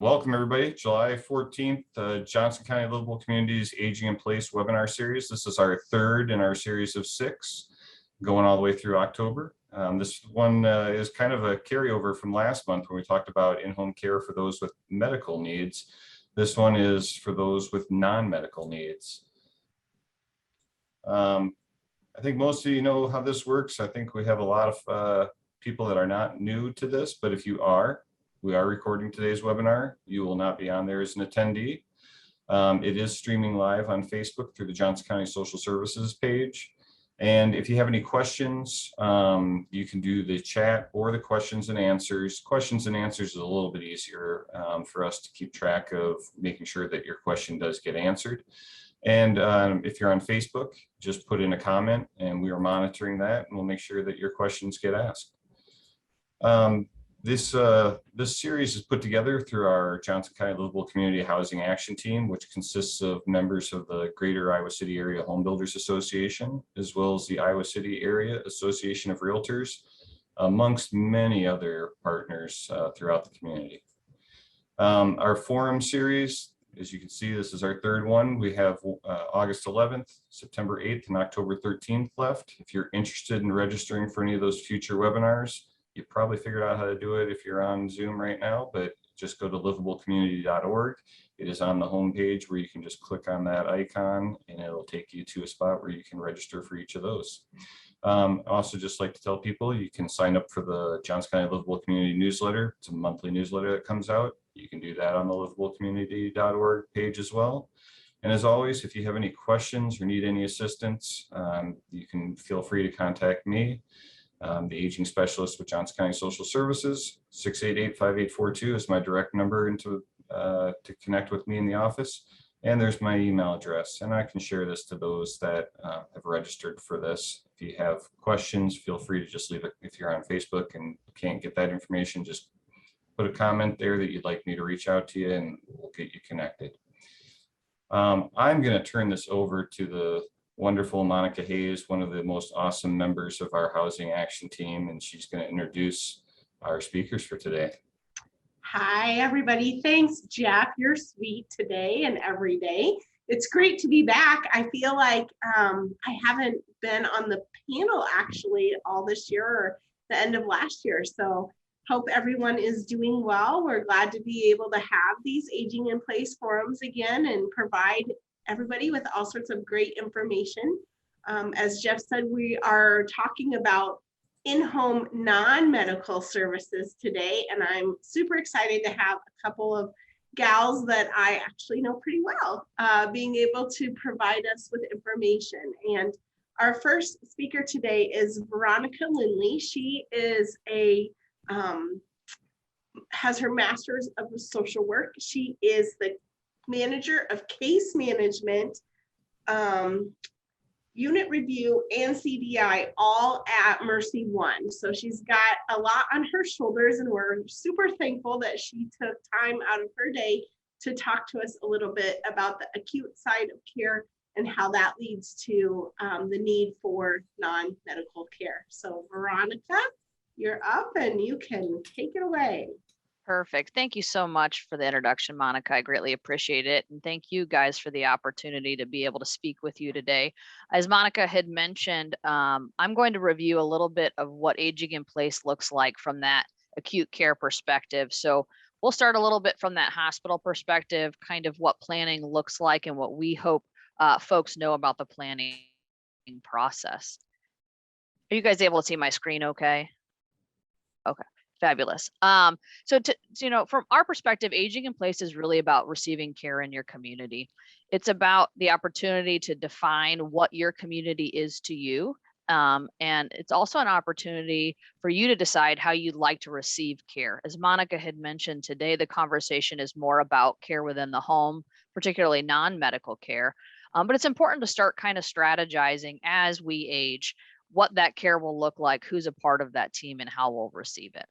Welcome, everybody. July 14th, Johnson County Livable Communities Aging in Place webinar series. This is our third in our series of 6, going all the way through October. This one is kind of a carryover from last month when we talked about in-home care for those with medical needs. This one is for those with non-medical needs. I think most of you know how this works. I think we have a lot of people that are not new to this, but if you are, we are recording today's webinar. You will not be on there as an attendee. It is streaming live on Facebook through the Johnson County Social Services page. And if you have any questions, you can do the chat or the questions and answers. Questions and answers is a little bit easier for us to keep track of making sure that your question does get answered. And if you're on Facebook, just put in a comment and we are monitoring that, and we'll make sure that your questions get asked. This series is put together through our Johnson County Livable Community Housing Action Team, which consists of members of the Greater Iowa City Area Home Builders Association, as well as the Iowa City Area Association of Realtors, amongst many other partners throughout the community. Our forum series, as you can see, this is our third one. We have August 11th, September 8th, and October 13th left. If you're interested in registering for any of those future webinars, you probably figured out how to do it if you're on Zoom right now, but just go to livablecommunity.org. It is on the homepage where you can just click on that icon and it'll take you to a spot where you can register for each of those. Also, just like to tell people, you can sign up for the Johnson County Livable Community newsletter. It's a monthly newsletter that comes out. You can do that on the livablecommunity.org page as well. And as always, if you have any questions or need any assistance, you can feel free to contact me. The aging specialist with Johnson County Social Services. 688-5842 is my direct number to connect with me in the office. And there's my email address. And I can share this to those that have registered for this. If you have questions, feel free to just leave it. If you're on Facebook and can't get that information, just put a comment there that you'd like me to reach out to you and we'll get you connected. I'm going to turn this over to the wonderful Monica Hayes, one of the most awesome members of our housing action team, and she's going to introduce our speakers for today. Hi, everybody. Thanks, Jeff. You're sweet today and every day. It's great to be back. I feel like I haven't been on the panel actually all this year or the end of last year. So hope everyone is doing well. We're glad to be able to have these aging in place forums again and provide everybody with all sorts of great information. As Jeff said, we are talking about in-home non-medical services today, and I'm super excited to have a couple of gals that I actually know pretty well being able to provide us with information. And our first speaker today is Veronica Lynn-Lee. She is has her master's of social work. She is the manager of case management, unit review, and CDI, all at Mercy One. So she's got a lot on her shoulders, and we're super thankful that she took time out of her day to talk to us a little bit about the acute side of care and how that leads to the need for non-medical care. So Veronica, you're up and you can take it away. Perfect. Thank you so much for the introduction, Monica. I greatly appreciate it. And thank you guys for the opportunity to be able to speak with you today. As Monica had mentioned, I'm going to review a little bit of what aging in place looks like from that acute care perspective. So we'll start a little bit from that hospital perspective, kind of what planning looks like and what we hope folks know about the planning process. Are you guys able to see my screen okay? Okay. Fabulous. So from our perspective, aging in place is really about receiving care in your community. It's about the opportunity to define what your community is to you. And it's also an opportunity for you to decide how you'd like to receive care. As Monica had mentioned today, the conversation is more about care within the home, particularly non-medical care. But it's important to start kind of strategizing as we age, what that care will look like, who's a part of that team, and how we'll receive it.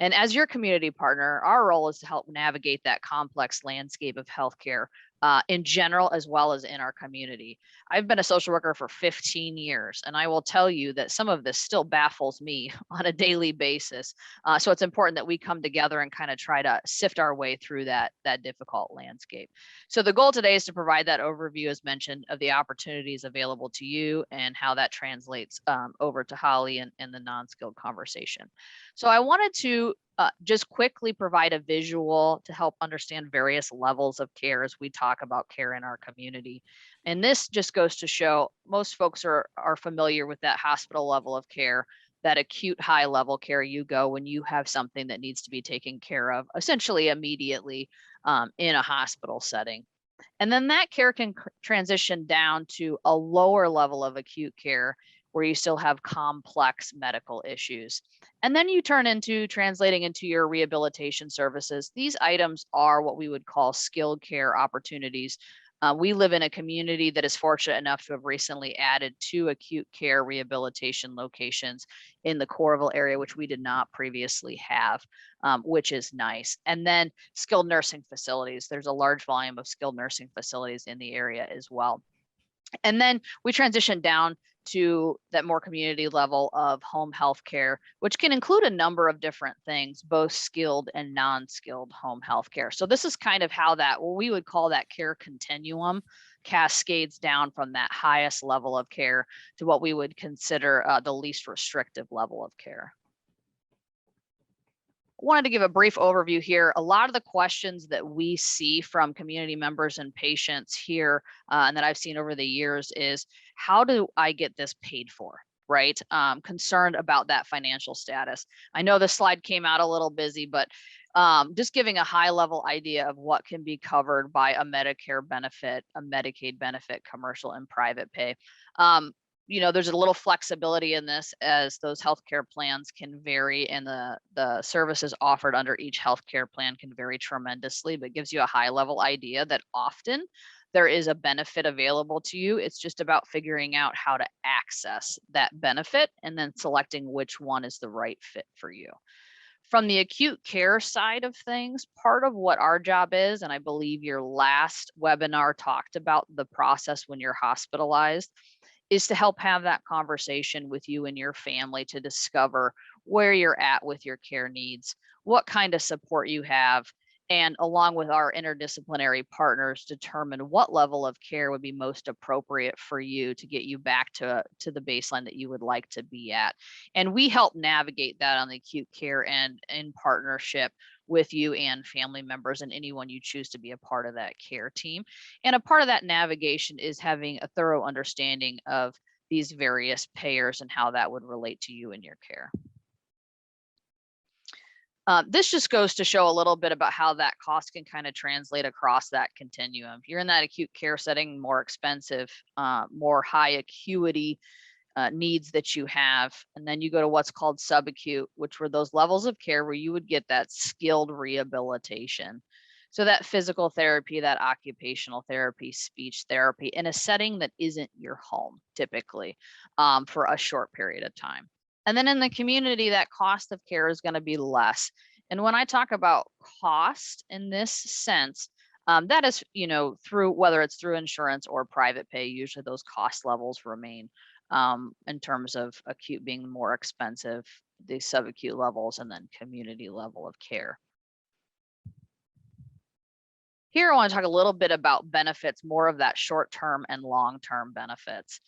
And as your community partner, our role is to help navigate that complex landscape of healthcare in general, as well as in our community. I've been a social worker for 15 years, and I will tell you that some of this still baffles me on a daily basis. So it's important that we come together and kind of try to sift our way through that difficult landscape. So the goal today is to provide that overview, as mentioned, of the opportunities available to you and how that translates over to Holly and the non-skilled conversation. So I wanted to just quickly provide a visual to help understand various levels of care as we talk about care in our community. And this just goes to show most folks are familiar with that hospital level of care, that acute high level care you go when you have something that needs to be taken care of essentially immediately in a hospital setting. And then that care can transition down to a lower level of acute care where you still have complex medical issues. And then you turn into translating into your rehabilitation services. These items are what we would call skilled care opportunities. We live in a community that is fortunate enough to have recently added 2 acute care rehabilitation locations in the Coralville area, which we did not previously have, which is nice. And then skilled nursing facilities. There's a large volume of skilled nursing facilities in the area as well. And then we transition down to that more community level of home health care, which can include a number of different things, both skilled and non-skilled home health care. So this is kind of how that, what we would call that care continuum, cascades down from that highest level of care to what we would consider the least restrictive level of care. Wanted to give a brief overview here. A lot of the questions that we see from community members and patients here and that I've seen over the years is, how do I get this paid for? Right? Concerned about that financial status. I know this slide came out a little busy, but just giving a high level idea of what can be covered by a Medicare benefit, a Medicaid benefit, commercial and private pay. You know, there's a little flexibility in this as those healthcare plans can vary and the services offered under each healthcare plan can vary tremendously, but gives you a high level idea that often there is a benefit available to you. It's just about figuring out how to access that benefit and then selecting which one is the right fit for you. From the acute care side of things, part of what our job is, and I believe your last webinar talked about the process when you're hospitalized, is to help have that conversation with you and your family to discover where you're at with your care needs, what kind of support you have, and along with our interdisciplinary partners, determine what level of care would be most appropriate for you to get you back to the baseline that you would like to be at. And we help navigate that on the acute care end in partnership with you and family members and anyone you choose to be a part of that care team. And a part of that navigation is having a thorough understanding of these various payers and how that would relate to you and your care. This just goes to show a little bit about how that cost can kind of translate across that continuum. If you're in that acute care setting, more expensive, more high acuity needs that you have. And then you go to what's called subacute, which were those levels of care where you would get that skilled rehabilitation. So that physical therapy, that occupational therapy, speech therapy in a setting that isn't your home typically for a short period of time. And then in the community, that cost of care is going to be less. And when I talk about cost in this sense, that is, you know, through whether it's through insurance or private pay, usually those cost levels remain in terms of acute being more expensive, the subacute levels, and then community level of care. Here, I want to talk a little bit about benefits, more of that short-term and long-term benefits.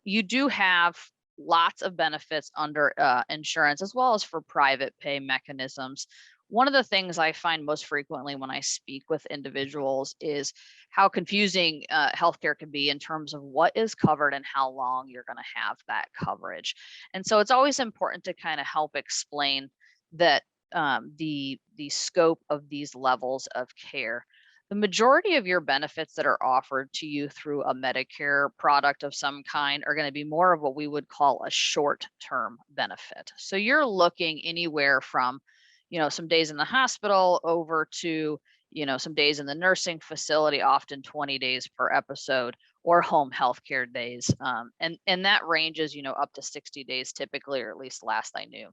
You do have lots of benefits under insurance as well as for private pay mechanisms. One of the things I find most frequently when I speak with individuals is how confusing healthcare can be in terms of what is covered and how long you're going to have that coverage. And so it's always important to kind of help explain that the scope of these levels of care. The majority of your benefits that are offered to you through a Medicare product of some kind are going to be more of what we would call a short-term benefit. So you're looking anywhere from, you know, some days in the hospital over to, you know, some days in the nursing facility, often 20 days per episode, or home healthcare days. And that ranges, you know, up to 60 days typically, or at least last I knew.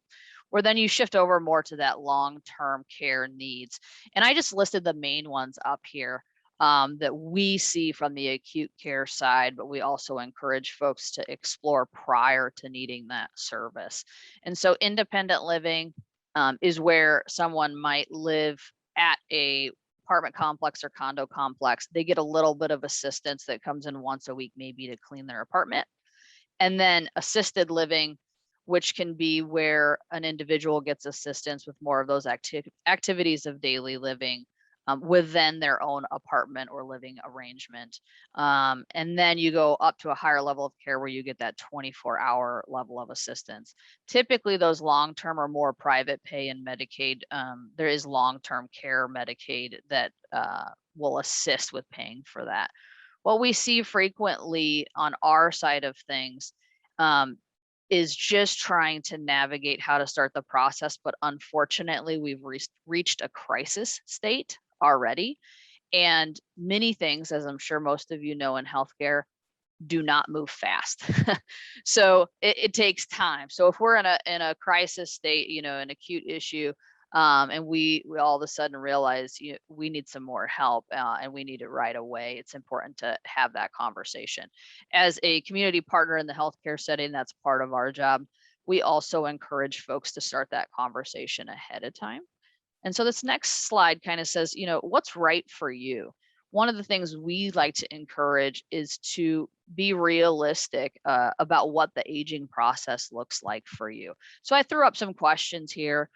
Where then you shift over more to that long-term care needs. And I just listed the main ones up here. that we see from the acute care side, but we also encourage folks to explore prior to needing that service. And so independent living is where someone might live at a apartment complex or condo complex. They get a little bit of assistance that comes in once a week, maybe to clean their apartment. And then assisted living, which can be where an individual gets assistance with more of those activities of daily living within their own apartment or living arrangement. And then you go up to a higher level of care where you get that 24-hour level of assistance. Typically, those long-term or more private pay and Medicaid, there is long-term care Medicaid that will assist with paying for that. What we see frequently on our side of things is just trying to navigate how to start the process. But unfortunately, we've reached a crisis state already. And many things, as I'm sure most of you know in healthcare, do not move fast. So it takes time. So if we're in a crisis state, an acute issue, and we all of a sudden realize we need some more help and we need it right away, it's important to have that conversation. As a community partner in the healthcare setting, that's part of our job. We also encourage folks to start that conversation ahead of time. And so this next slide kind of says, what's right for you? One of the things we like to encourage is to be realistic about what the aging process looks like for you. So I threw up some questions here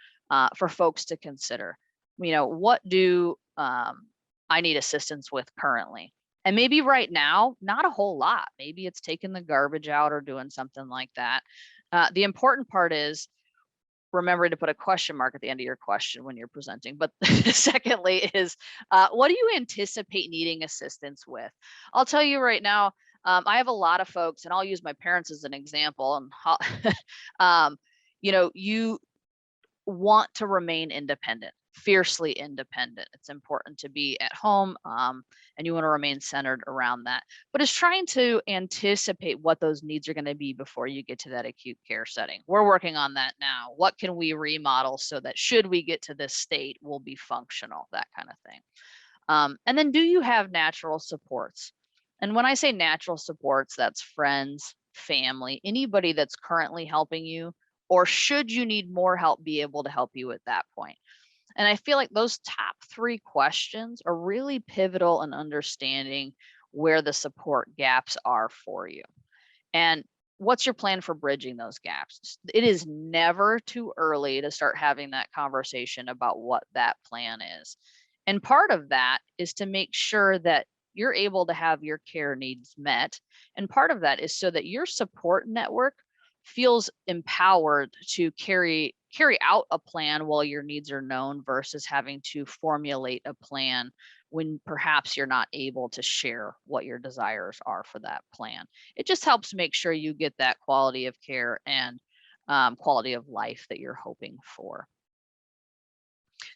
for folks to consider. What do I need assistance with currently? And maybe right now, not a whole lot. Maybe it's taking the garbage out or doing something like that. The important part is remembering to put a question mark at the end of your question when you're presenting. But secondly is, what do you anticipate needing assistance with? I'll tell you right now, I have a lot of folks, and I'll use my parents as an example. And you want to remain independent, fiercely independent. It's important to be at home, and you want to remain centered around that. But it's trying to anticipate what those needs are going to be before you get to that acute care setting. We're working on that now. What can we remodel so that should we get to this state, we'll be functional, that kind of thing. And then do you have natural supports? And when I say natural supports, that's friends, family, anybody that's currently helping you, or should you need more help, be able to help you at that point. And I feel like those top 3 questions are really pivotal in understanding where the support gaps are for you. And what's your plan for bridging those gaps? It is never too early to start having that conversation about what that plan is. And part of that is to make sure that you're able to have your care needs met. And part of that is so that your support network feels empowered to carry out a plan while your needs are known versus having to formulate a plan when perhaps you're not able to share what your desires are for that plan. It just helps make sure you get that quality of care and quality of life that you're hoping for.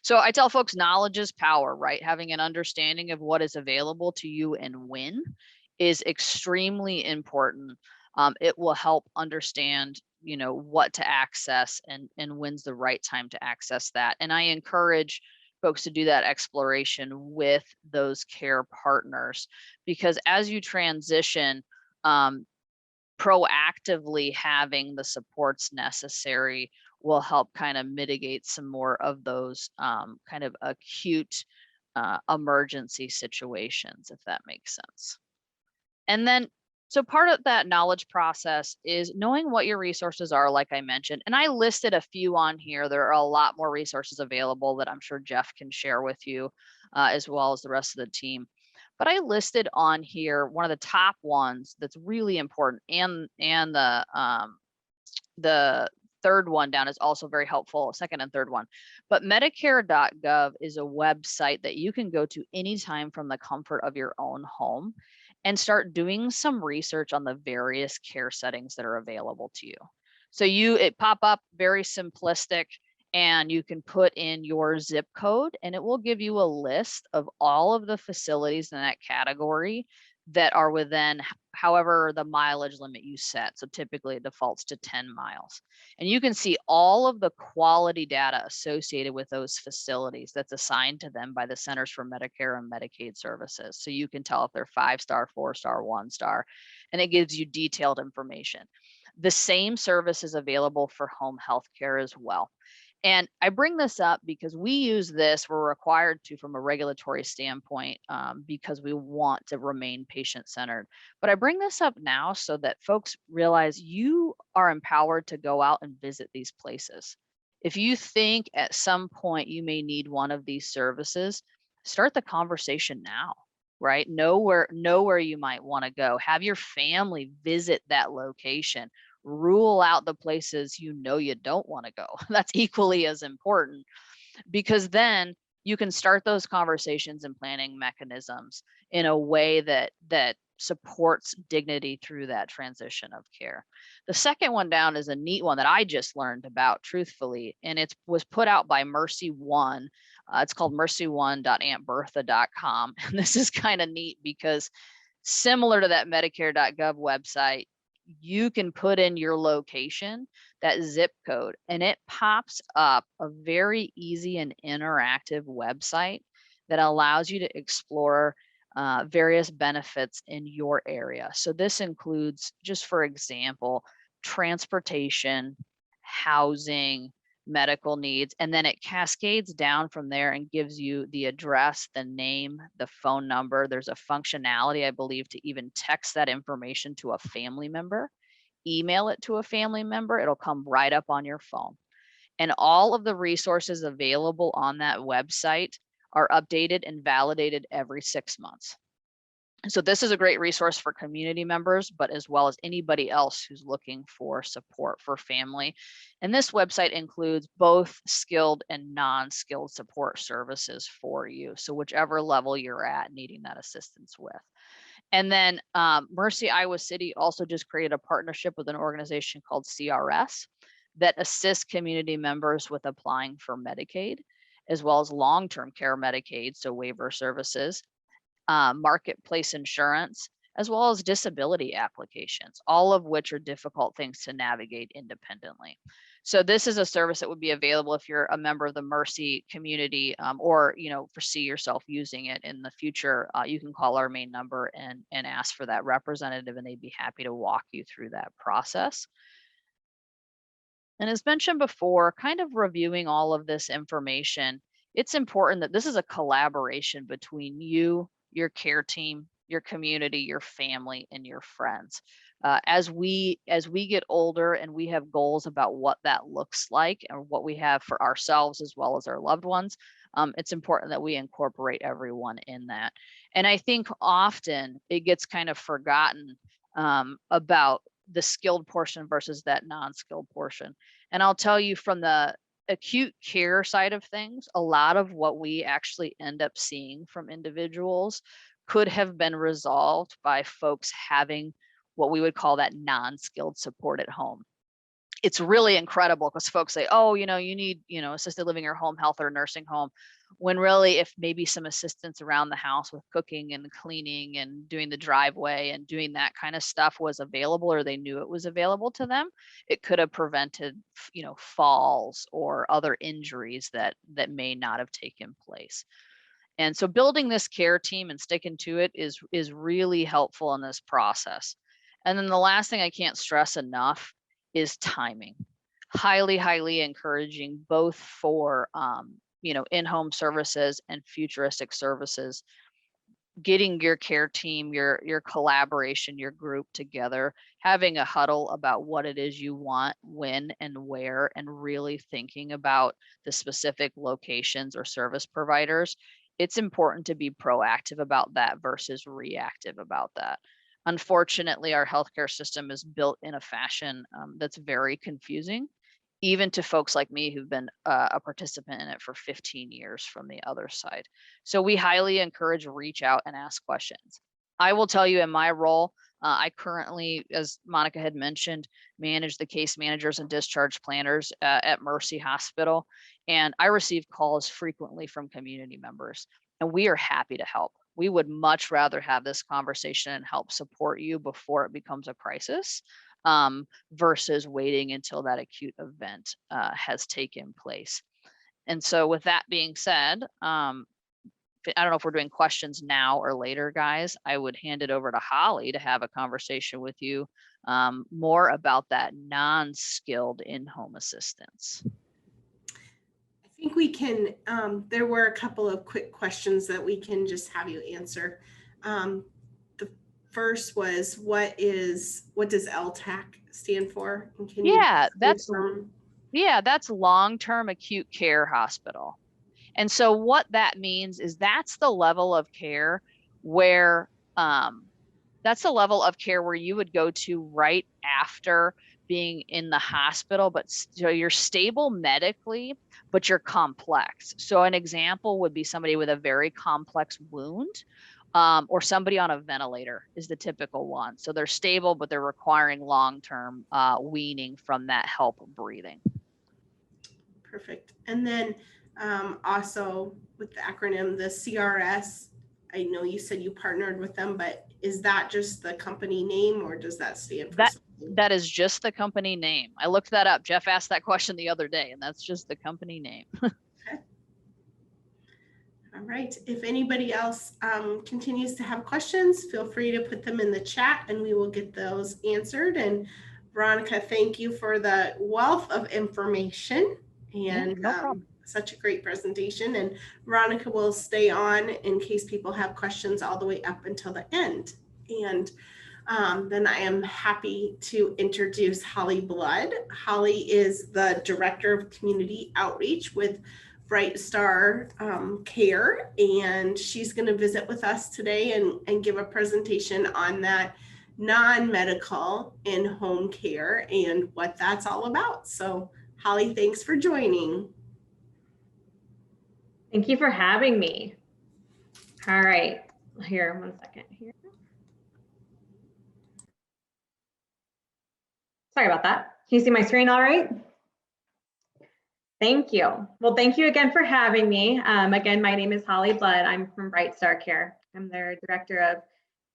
So I tell folks, knowledge is power, right? Having an understanding of what is available to you and when is extremely important. It will help understand, what to access and when's the right time to access that. And I encourage folks to do that exploration with those care partners, because as you transition, proactively having the supports necessary will help kind of mitigate some more of those kind of acute emergency situations, if that makes sense. And then, so part of that knowledge process is knowing what your resources are, like I mentioned, and I listed a few on here. There are a lot more resources available that I'm sure Jeff can share with you, as well as the rest of the team. But I listed on here one of the top ones that's really important, and the third one down is also very helpful, second and third one. But Medicare.gov is a website that you can go to anytime from the comfort of your own home and start doing some research on the various care settings that are available to you. So it pop up very simplistic, and you can put in your zip code and it will give you a list of all of the facilities in that category that are within however the mileage limit you set. So typically it defaults to 10 miles. And you can see all of the quality data associated with those facilities that's assigned to them by the Centers for Medicare and Medicaid Services. So you can tell if they're 5-star, 4-star, 1-star, and it gives you detailed information. The same service is available for home health care as well. And I bring this up because we use this, we're required to from a regulatory standpoint, because we want to remain patient-centered. But I bring this up now so that folks realize you are empowered to go out and visit these places. If you think at some point you may need one of these services, start the conversation now, right? Know where you might want to go. Have your family visit that location. Rule out the places you know you don't want to go. That's equally as important, because then you can start those conversations and planning mechanisms in a way that supports dignity through that transition of care. The second one down is a neat one that I just learned about, truthfully, and it was put out by Mercy One. It's called mercy1.auntbertha.com. And this is kind of neat because similar to that Medicare.gov website, you can put in your location, that zip code, and it pops up a very easy and interactive website that allows you to explore various benefits in your area. So this includes, just for example, transportation, housing, medical needs, and then it cascades down from there and gives you the address, the name, the phone number. There's a functionality, I believe, to even text that information to a family member, email it to a family member. It'll come right up on your phone. And all of the resources available on that website are updated and validated every 6 months. So this is a great resource for community members, but as well as anybody else who's looking for support for family. And this website includes both skilled and non-skilled support services for you. So whichever level you're at needing that assistance with. And then Mercy Iowa City also just created a partnership with an organization called CRS that assists community members with applying for Medicaid, as well as long-term care Medicaid, so waiver services, marketplace insurance, as well as disability applications, all of which are difficult things to navigate independently. So this is a service that would be available if you're a member of the Mercy community, or foresee yourself using it in the future. You can call our main number and ask for that representative, and they'd be happy to walk you through that process. And as mentioned before, kind of reviewing all of this information, it's important that this is a collaboration between you, your care team, your community, your family, and your friends. As we get older and we have goals about what that looks like and what we have for ourselves as well as our loved ones, it's important that we incorporate everyone in that. And I think often it gets kind of forgotten about the skilled portion versus that non-skilled portion. And I'll tell you, from the acute care side of things, a lot of what we actually end up seeing from individuals could have been resolved by folks having what we would call that non-skilled support at home. It's really incredible because folks say, oh, you need, assisted living or home health or nursing home, when really, if maybe some assistance around the house with cooking and cleaning and doing the driveway and doing that kind of stuff was available, or they knew it was available to them, it could have prevented, falls or other injuries that may not have taken place. And so building this care team and sticking to it is really helpful in this process. And then the last thing I can't stress enough is timing. Highly, highly encouraging, both for in-home services and futuristic services. Getting your care team, your collaboration, your group together, having a huddle about what it is you want, when and where, and really thinking about the specific locations or service providers. It's important to be proactive about that versus reactive about that. Unfortunately, our healthcare system is built in a fashion that's very confusing, even to folks like me who've been a participant in it for 15 years from the other side. So we highly encourage reach out and ask questions. I will tell you, in my role, I currently, as Monica had mentioned, manage the case managers and discharge planners at Mercy Hospital. And I receive calls frequently from community members. and we are happy to help. We would much rather have this conversation and help support you before it becomes a crisis, versus waiting until that acute event has taken place. And so with that being said, I don't know if we're doing questions now or later, guys. I would hand it over to Holly to have a conversation with you more about that non-skilled in-home assistance. I think we can, there were a couple of quick questions that we can just have you answer. The first was, what does LTAC stand for? And can Yeah, you that's long-term acute care hospital. And so what that means is that's the level of care where you would go to right after being in the hospital, but so you're stable medically, but you're complex. So an example would be somebody with a very complex wound, or somebody on a ventilator is the typical one. So they're stable, but they're requiring long-term weaning from that help breathing. Perfect. And then also with the acronym, the CRS, I know you said you partnered with them, but is that just the company name, or does that stand for something? That is just the company name. I looked that up. Jeff asked that question the other day, and that's just the company name. Okay. All right. If anybody else continues to have questions, feel free to put them in the chat and we will get those answered. And Veronica, thank you for the wealth of information and no problem. Such a great presentation. And Veronica will stay on in case people have questions all the way up until the end. And then I am happy to introduce Holly Blood. Holly is the Director of Community Outreach with BrightStar Care, and she's going to visit with us today and give a presentation on that non-medical in-home care and what that's all about. So Holly, thanks for joining. Thank you for having me. All right, here, 1 second here. Sorry about that. Can you see my screen all right? Thank you. Well, thank you again for having me. Again, my name is Holly Blood. I'm from BrightStar Care. I'm their Director of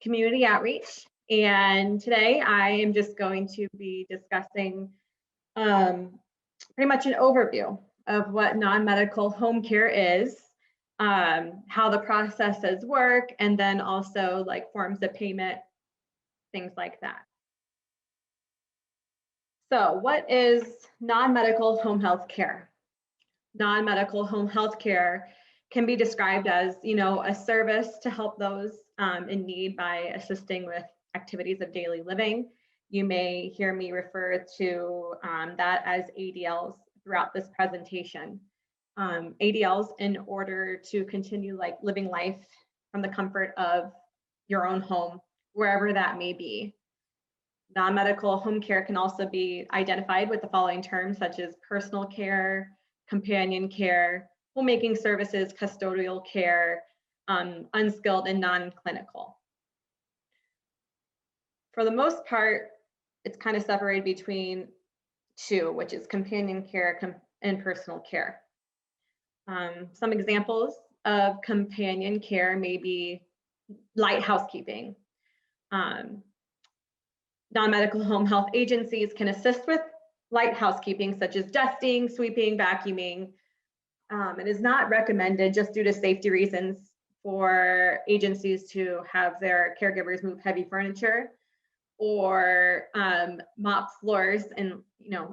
Community Outreach. And today I am just going to be discussing pretty much an overview of what non-medical home care is, how the processes work, and then also like forms of payment, things like that. So what is non-medical home health care? Non-medical home health care can be described as, a service to help those in need by assisting with activities of daily living. You may hear me refer to that as ADLs throughout this presentation. ADLs in order to continue living life from the comfort of your own home, wherever that may be. Non-medical home care can also be identified with the following terms, such as personal care, companion care, homemaking services, custodial care, unskilled and non-clinical. For the most part, it's kind of separated between two, which is companion care and personal care. Some examples of companion care may be light housekeeping. Non-medical home health agencies can assist with light housekeeping, such as dusting, sweeping, vacuuming. It is not recommended, just due to safety reasons, for agencies to have their caregivers move heavy furniture or mop floors and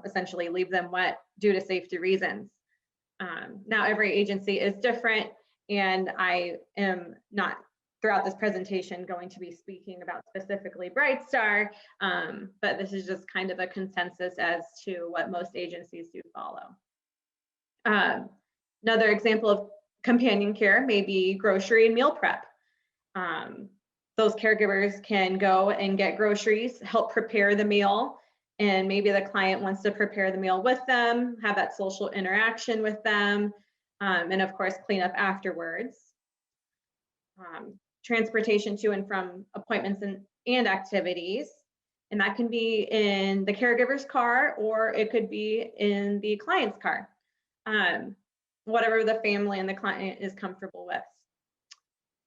essentially leave them wet due to safety reasons. Now every agency is different, and I am not throughout this presentation going to be speaking about specifically BrightStar, but this is just kind of a consensus as to what most agencies do follow. Another example of companion care may be grocery and meal prep. Those caregivers can go and get groceries, help prepare the meal, and maybe the client wants to prepare the meal with them, have that social interaction with them, and of course, clean up afterwards. Transportation to and from appointments and activities. And that can be in the caregiver's car, or it could be in the client's car, whatever the family and the client is comfortable with.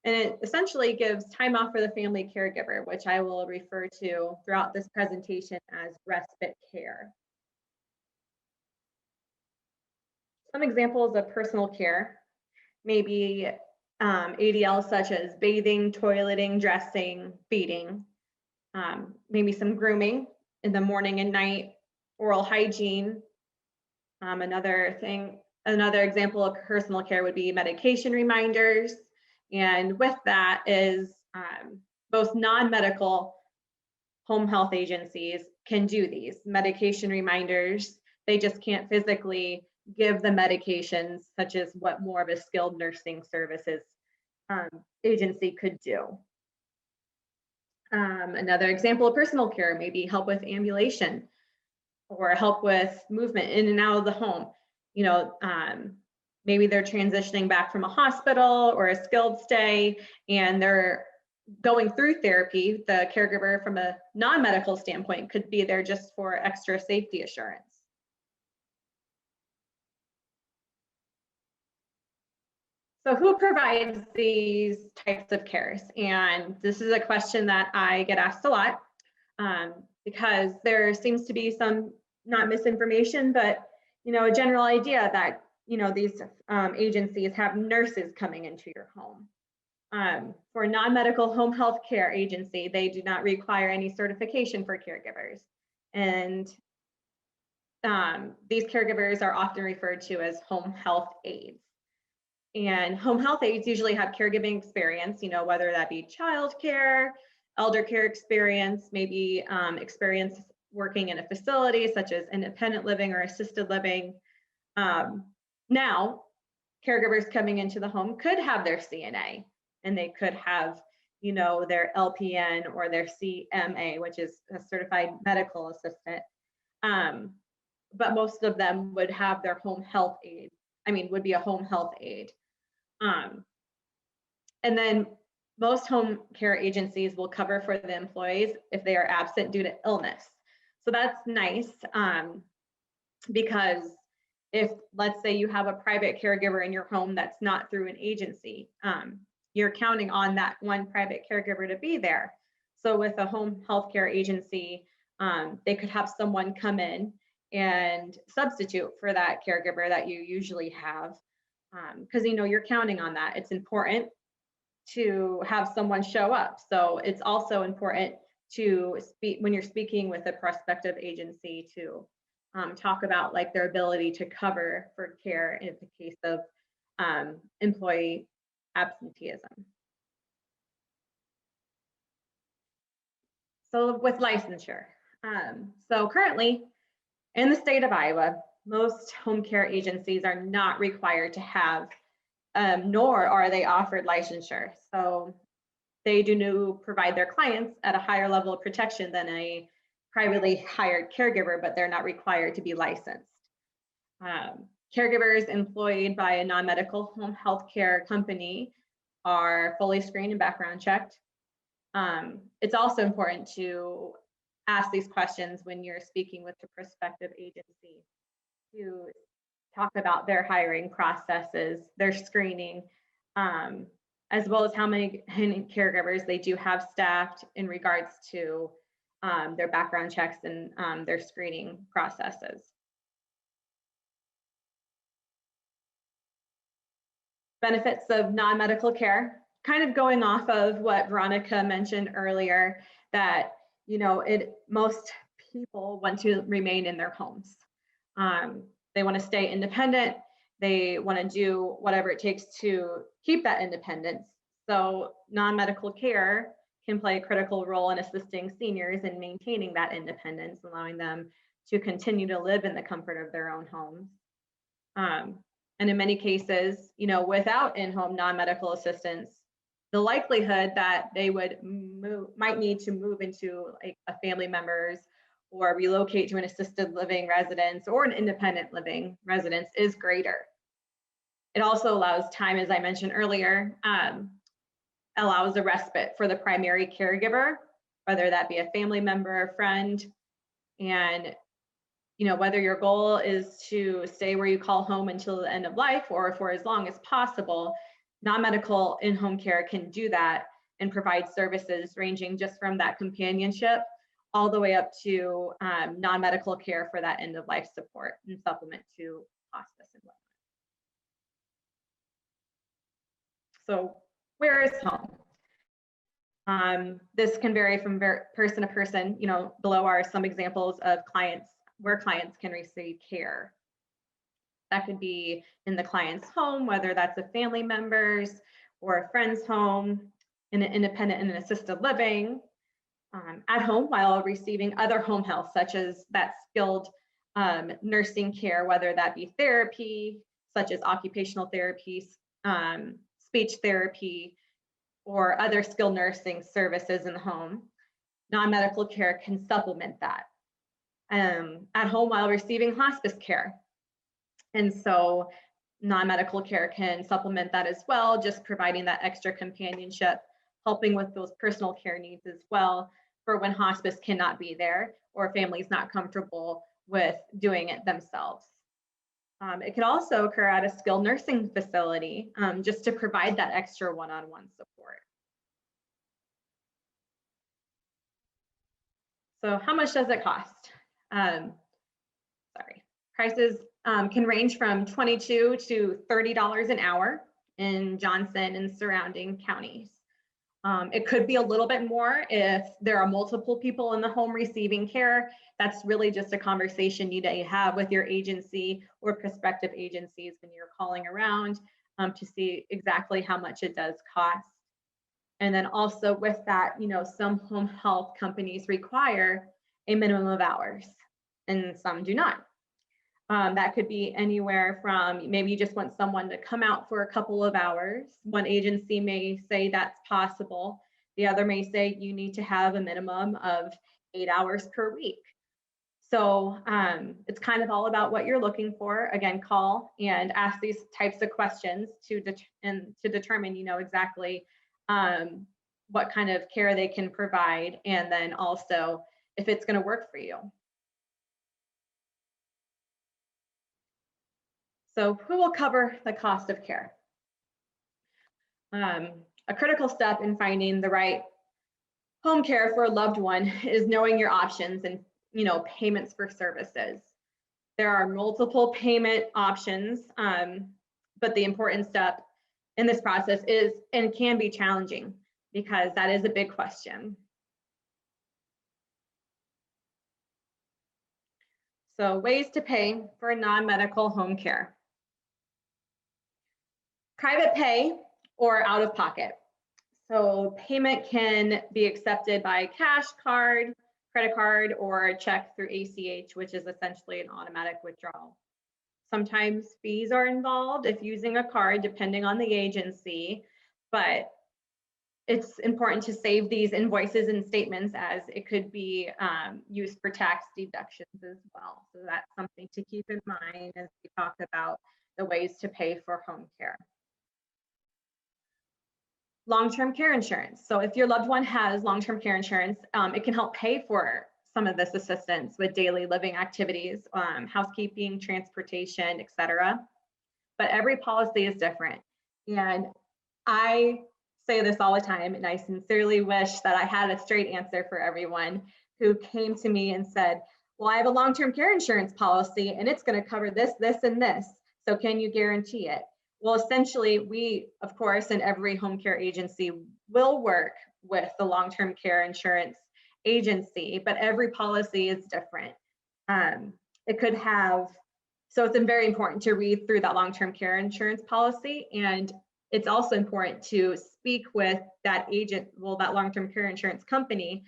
And it essentially gives time off for the family caregiver, which I will refer to throughout this presentation as respite care. Some examples of personal care may be ADLs such as bathing, toileting, dressing, feeding, maybe some grooming in the morning and night, oral hygiene. Another example of personal care would be medication reminders. And with that is both non-medical home health agencies can do these medication reminders. They just can't physically give the medications, such as what more of a skilled nursing services agency could do. Another example of personal care may be help with ambulation or help with movement in and out of the home. You know, maybe they're transitioning back from a hospital or a skilled stay and they're going through therapy. The caregiver from a non-medical standpoint could be there just for extra safety assurance. So who provides these types of cares? And this is a question that I get asked a lot because there seems to be some, not misinformation, but a general idea that these agencies have nurses coming into your home. For a non-medical home health care agency, they do not require any certification for caregivers. And these caregivers are often referred to as home health aides. And home health aides usually have caregiving experience, whether that be child care, elder care experience, maybe experience working in a facility such as independent living or assisted living. Now, caregivers coming into the home could have their CNA, and they could have, their LPN or their CMA, which is a certified medical assistant. But most of them would have their home health aide. Would be a home health aide. And then most home care agencies will cover for the employees if they are absent due to illness. So that's nice because if, let's say, you have a private caregiver in your home that's not through an agency, you're counting on that one private caregiver to be there. So with a home health care agency, they could have someone come in and substitute for that caregiver that you usually have. Because you're counting on that. It's important to have someone show up. So it's also important to speak when you're speaking with a prospective agency to talk about like their ability to cover for care in the case of employee absenteeism. So with licensure, so currently in the state of Iowa, most home care agencies are not required to have, nor are they offered licensure. So they do provide their clients at a higher level of protection than a privately hired caregiver, but they're not required to be licensed. Caregivers employed by a non-medical home health care company are fully screened and background checked. It's also important to ask these questions when you're speaking with the prospective agency, to talk about their hiring processes, their screening, as well as how many caregivers they do have staffed in regards to their background checks and their screening processes. Benefits of non-medical care, kind of going off of what Veronica mentioned earlier, that most people want to remain in their homes. They want to stay independent. They want to do whatever it takes to keep that independence. So non-medical care can play a critical role in assisting seniors in maintaining that independence, allowing them to continue to live in the comfort of their own homes. And in many cases, without in-home non-medical assistance, the likelihood that they might need to move into a family member's or relocate to an assisted living residence or an independent living residence is greater. It also allows time, as I mentioned earlier, allows a respite for the primary caregiver, whether that be a family member, a friend, and whether your goal is to stay where you call home until the end of life or for as long as possible, Non-medical in-home care can do that and provide services ranging just from that companionship all the way up to non-medical care for that end-of-life support and supplement to hospice and whatnot. So where is home? This can vary from person to person. You know, below are some examples of clients where clients can receive care. That could be in the client's home, whether that's a family member's or a friend's home, in an independent and an assisted living, at home while receiving other home health, such as that skilled nursing care, whether that be therapy, such as occupational therapies, speech therapy, or other skilled nursing services in the home. Non-medical care can supplement that. At home while receiving hospice care. And so non-medical care can supplement that as well, just providing that extra companionship, helping with those personal care needs as well for when hospice cannot be there or family's not comfortable with doing it themselves. It could also occur at a skilled nursing facility, just to provide that extra one-on-one support. So how much does it cost? Prices can range from $22 to $30 an hour in Johnson and surrounding counties. It could be a little bit more if there are multiple people in the home receiving care. That's really just a conversation you need to have with your agency or prospective agencies when you're calling around to see exactly how much it does cost. And then also with that, you know, some home health companies require a minimum of hours and some do not. That could be anywhere from maybe you just want someone to come out for a couple of hours. One agency may say that's possible. The other may say you need to have a minimum of 8 hours per week. So it's kind of all about what you're looking for. Again, call and ask these types of questions to determine, you know, exactly what kind of care they can provide, and then also if it's going to work for you. So who will cover the cost of care? A critical step in finding the right home care for a loved one is knowing your options and, you know, payments for services. There are multiple payment options, but the important step in this process is and can be challenging because that is a big question. So ways to pay for non-medical home care. Private pay or out of pocket. So payment can be accepted by cash card, credit card, or a check through ACH, which is essentially an automatic withdrawal. Sometimes fees are involved if using a card, depending on the agency, but it's important to save these invoices and statements as it could be used for tax deductions as well. So that's something to keep in mind as we talk about the ways to pay for home care. Long-term care insurance. So if your loved one has long-term care insurance, it can help pay for some of this assistance with daily living activities, housekeeping, transportation, etc. But every policy is different. And I say this all the time, and I sincerely wish that I had a straight answer for everyone who came to me and said, well, I have a long-term care insurance policy and it's going to cover this, this, and this. So can you guarantee it? Well, essentially, we, of course, in every home care agency will work with the long-term care insurance agency, but every policy is different. It could have, so it's very important to read through that long-term care insurance policy, and it's also important to speak with that agent, well, that long-term care insurance company,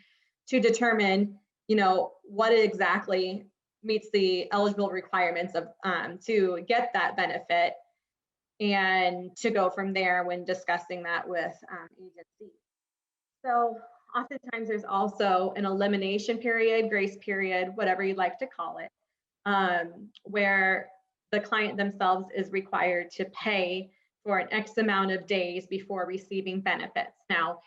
to determine, you know, what exactly meets the eligible requirements of to get that benefit, and to go from there when discussing that with agencies. So oftentimes there's also an elimination period, grace period, whatever you'd like to call it, where the client themselves is required to pay for an X amount of days before receiving benefits. Now,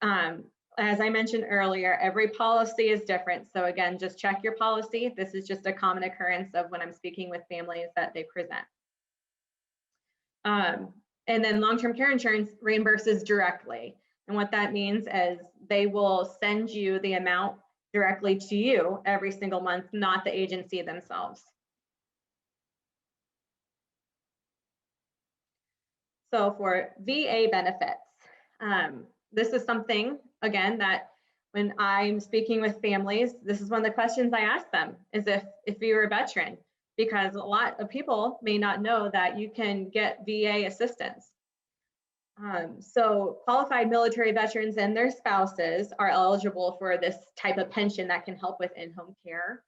as I mentioned earlier, every policy is different. So again, just check your policy. This is just a common occurrence of when I'm speaking with families that they present. And then long-term care insurance reimburses directly. And what that means is they will send you the amount directly to you every single month, not the agency themselves. So for VA benefits, this is something, again, that when I'm speaking with families, this is one of the questions I ask them, is if you're a veteran, because a lot of people may not know that you can get VA assistance. So qualified military veterans and their spouses are eligible for this type of pension that can help with in-home care.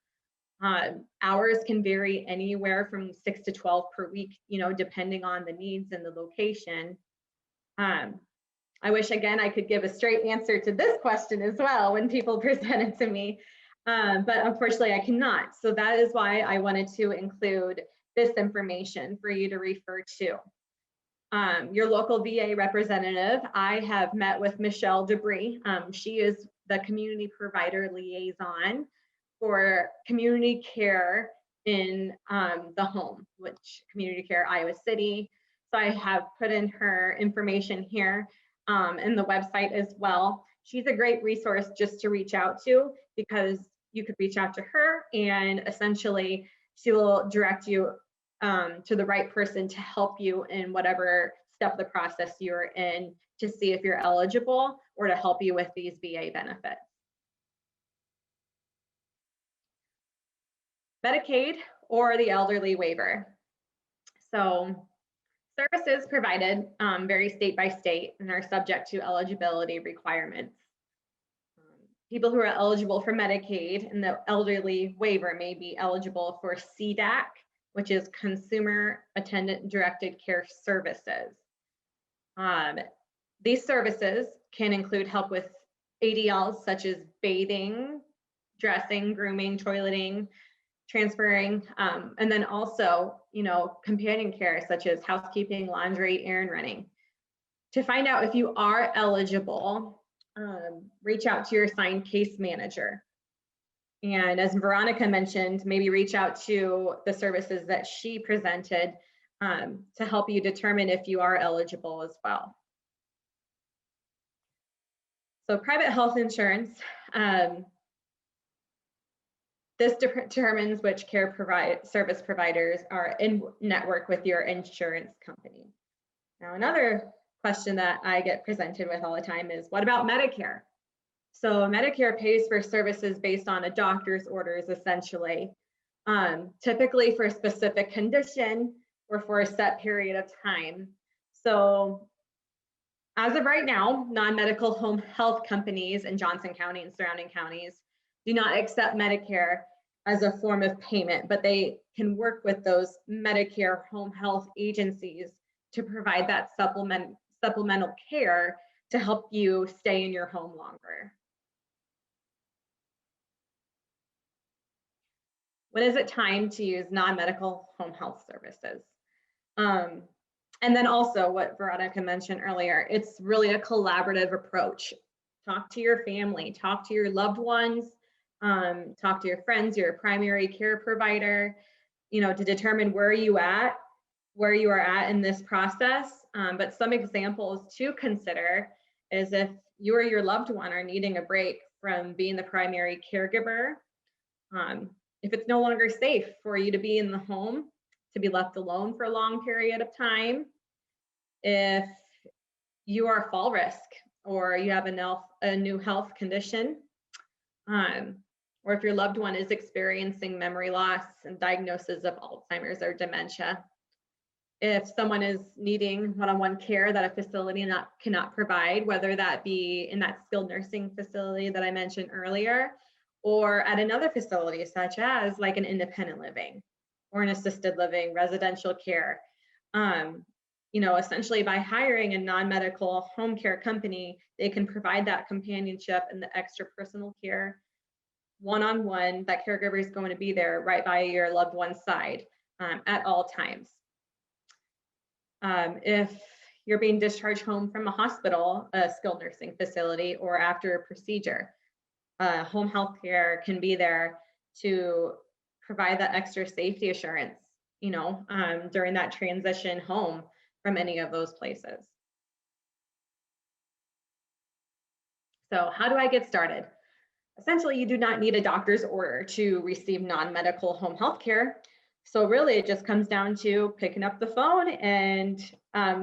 Hours can vary anywhere from 6 to 12 per week, depending on the needs and the location. I wish, again, I could give a straight answer to this question as well when people present it to me, but unfortunately I cannot. So that is why I wanted to include this information for you to refer to. Your local VA representative, I have met with Michelle Debris. She is the community provider liaison for community care in the home, which community care Iowa City. So I have put in her information here and the website as well. She's a great resource just to reach out to, because you could reach out to her and essentially she will direct you to the right person to help you in whatever step of the process you're in to see if you're eligible or to help you with these VA benefits. Medicaid or the elderly waiver. So services provided vary state by state and are subject to eligibility requirements. People who are eligible for Medicaid and the elderly waiver may be eligible for CDAC, which is Consumer Attendant Directed Care Services. These services can include help with ADLs such as bathing, dressing, grooming, toileting, transferring, and then also, companion care such as housekeeping, laundry, errand running. To find out if you are eligible, reach out to your assigned case manager. And as Veronica mentioned, maybe reach out to the services that she presented to help you determine if you are eligible as well. So private health insurance, this determines which service providers are in network with your insurance company. Now, another question that I get presented with all the time is, what about Medicare? So Medicare pays for services based on a doctor's orders, essentially, typically for a specific condition or for a set period of time. So as of right now, non-medical home health companies in Johnson County and surrounding counties do not accept Medicare as a form of payment, but they can work with those Medicare home health agencies to provide that supplemental care to help you stay in your home longer. When is it time to use non-medical home health services? And then also what Veronica mentioned earlier, it's really a collaborative approach. Talk to your family, talk to your loved ones, talk to your friends, your primary care provider, to determine where you are at in this process. But some examples to consider is if you or your loved one are needing a break from being the primary caregiver, if it's no longer safe for you to be in the home, to be left alone for a long period of time, if you are fall risk or you have a new health condition, or if your loved one is experiencing memory loss and diagnosis of Alzheimer's or dementia, if someone is needing one-on-one care that a facility cannot provide, whether that be in that skilled nursing facility that I mentioned earlier, or at another facility such as like an independent living or an assisted living, residential care. Essentially by hiring a non-medical home care company, they can provide that companionship and the extra personal care one-on-one. That caregiver is going to be there right by your loved one's side at all times. If you're being discharged home from a hospital, a skilled nursing facility, or after a procedure, home health care can be there to provide that extra safety assurance, during that transition home. from any of those places. So how do I get started? Essentially, you do not need a doctor's order to receive non-medical home health care. So really, it just comes down to picking up the phone and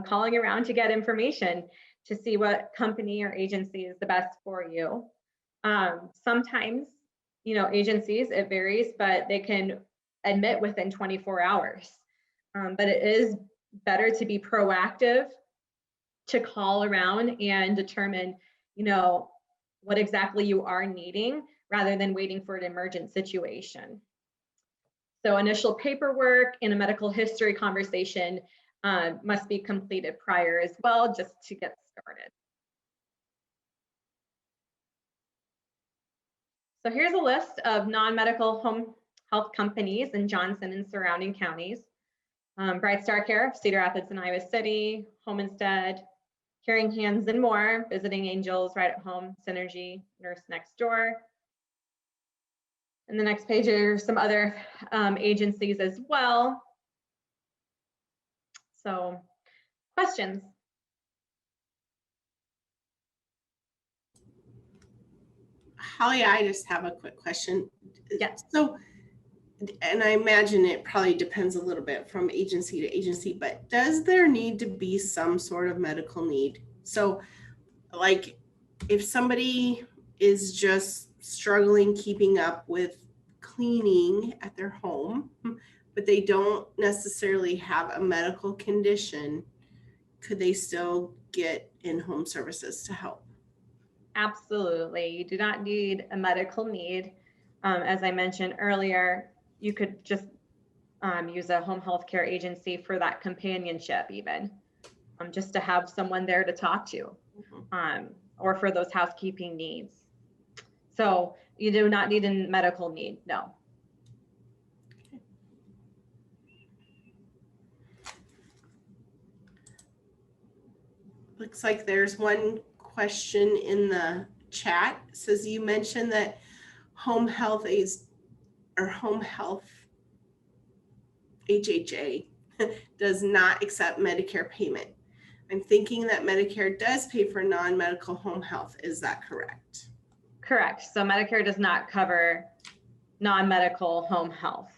calling around to get information to see what company or agency is the best for you. Sometimes, agencies, it varies, but they can admit within 24 hours. But it is better to be proactive, to call around and determine, what exactly you are needing rather than waiting for an emergent situation. So initial paperwork and a medical history conversation must be completed prior as well, just to get started. So here's a list of non-medical home health companies in Johnson and surrounding counties. BrightStar Care, Cedar Rapids and Iowa City, Home Instead, Caring Hands and More, Visiting Angels, Right at Home, Synergy, Nurse Next Door. And the next page are some other agencies as well. So, questions? Holly, I just have a quick question. Yes. So, and I imagine it probably depends a little bit from agency to agency, but does there need to be some sort of medical need? So like if somebody is just struggling keeping up with cleaning at their home, but they don't necessarily have a medical condition, could they still get in-home services to help? Absolutely. You do not need a medical need. As I mentioned earlier, you could just use a home health care agency for that companionship even, just to have someone there to talk to, or for those housekeeping needs. So you do not need a medical need, no. Looks like there's one question in the chat. It says you mentioned that home health aides or home health HHA does not accept Medicare payment. I'm thinking that Medicare does pay for non-medical home health. Is that correct? Correct. So Medicare does not cover non-medical home health.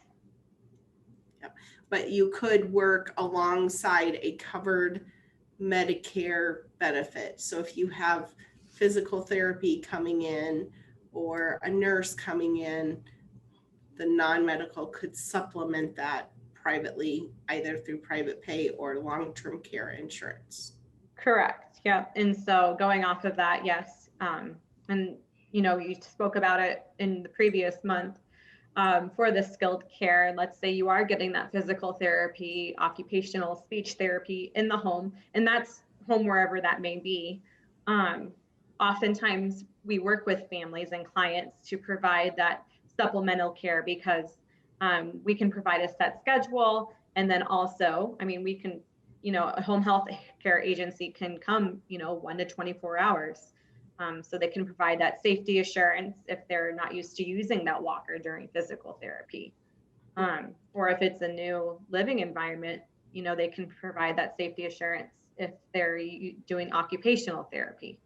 Yep. But you could work alongside a covered Medicare benefit. So if you have physical therapy coming in or a nurse coming in, the non-medical could supplement that privately, either through private pay or long-term care insurance. Correct. Yeah. And so going off of that, yes. And you spoke about it in the previous month for the skilled care. Let's say you are getting that physical therapy, occupational speech therapy in the home, and that's home wherever that may be. Oftentimes we work with families and clients to provide that supplemental care because we can provide a set schedule. And then also, we can, a home health care agency can come, 1 to 24 hours. So they can provide that safety assurance if they're not used to using that walker during physical therapy. Or if it's a new living environment, they can provide that safety assurance if they're doing occupational therapy.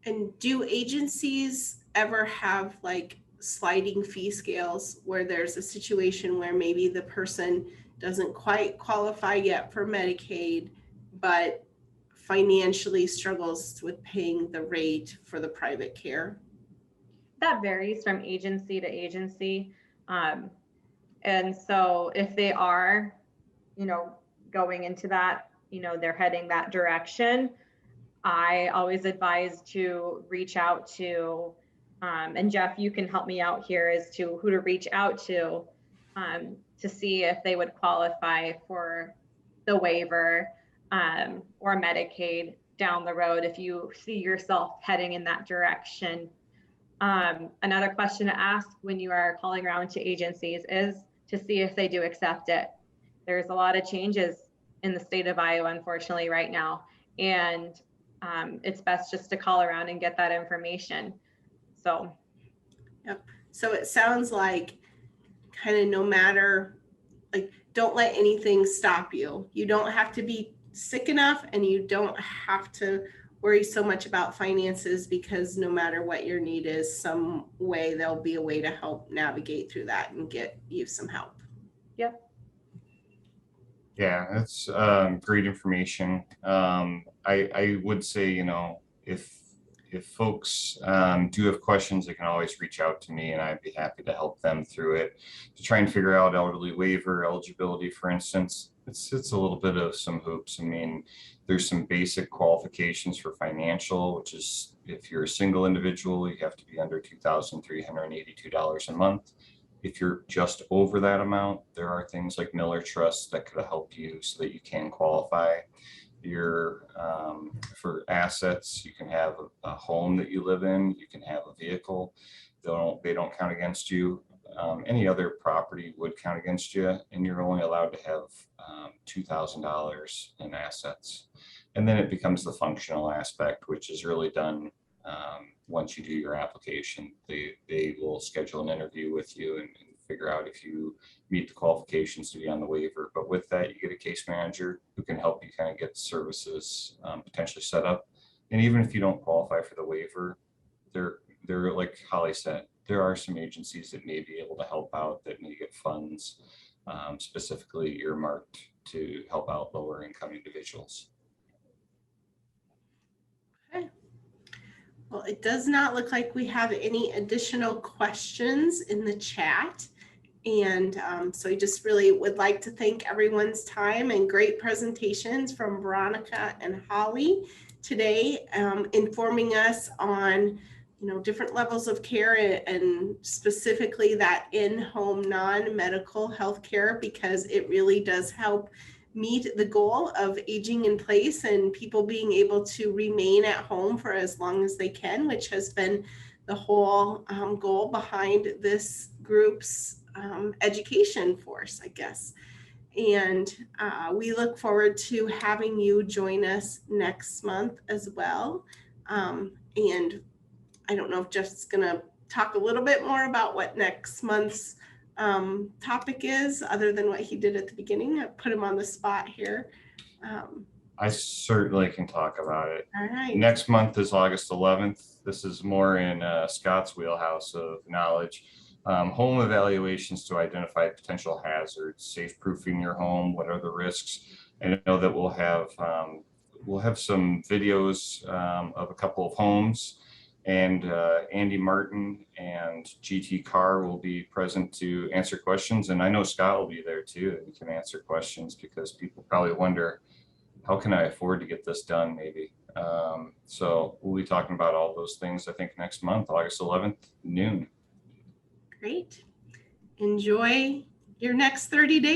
And do agencies ever have like sliding fee scales where there's a situation where maybe the person doesn't quite qualify yet for Medicaid, but financially struggles with paying the rate for the private care? That varies from agency to agency. And so if they are, going into that, they're heading that direction, I always advise to reach out to, and Jeff, you can help me out here as to who to reach out to see if they would qualify for the waiver or Medicaid down the road if you see yourself heading in that direction. Another question to ask when you are calling around to agencies is to see if they do accept it. There's a lot of changes in the state of Iowa, unfortunately, right now. And it's best just to call around and get that information. So. Yep. So it sounds like kind of no matter, like, don't let anything stop you. You don't have to be sick enough and you don't have to worry so much about finances, because no matter what your need is, some way there'll be a way to help navigate through that and get you some help. Yep. Yeah, that's great information. I would say, you know, if folks do have questions, they can always reach out to me, and I'd be happy to help them through it to try and figure out elderly waiver eligibility. For instance, it's a little bit of some hoops. I mean, there's some basic qualifications for financial, which is if you're a single individual, you have to be under $2,382 a month. If you're just over that amount, there are things like Miller Trust that could help you so that you can qualify. Your for assets, you can have a home that you live in, you can have a vehicle. They don't count against you. Any other property would count against you, and you're only allowed to have $2,000 in assets. And then it becomes the functional aspect, which is really done once you do your application. They will schedule an interview with you and figure out if you meet the qualifications to be on the waiver. But with that, you get a case manager who can help you kind of get services potentially set up. And even if you don't qualify for the waiver, they're like Holly said, there are some agencies that may be able to help out, that may get funds specifically earmarked to help out lower income individuals. Okay. Well, it does not look like we have any additional questions in the chat. And so I just really would like to thank everyone's time and great presentations from Veronica and Holly today, informing us on, you know, different levels of care, and specifically that in-home non-medical health care, because it really does help meet the goal of aging in place and people being able to remain at home for as long as they can, which has been the whole goal behind this group's education force, I guess. And we look forward to having you join us next month as well. And I don't know if Jeff's gonna talk a little bit more about what next month's topic is, other than what he did at the beginning. I put him on the spot here. I certainly can talk about it. All right. Next month is August 11th. This is more in Scott's wheelhouse of knowledge. Home evaluations to identify potential hazards, safe proofing your home, what are the risks. I know that we'll have some videos of a couple of homes, and Andy Martin and GT Carr will be present to answer questions. And I know Scott will be there too, and he can answer questions, because people probably wonder, how can I afford to get this done maybe? So we'll be talking about all those things, I think, next month, August 11th, noon. Great. Enjoy your next 30 days.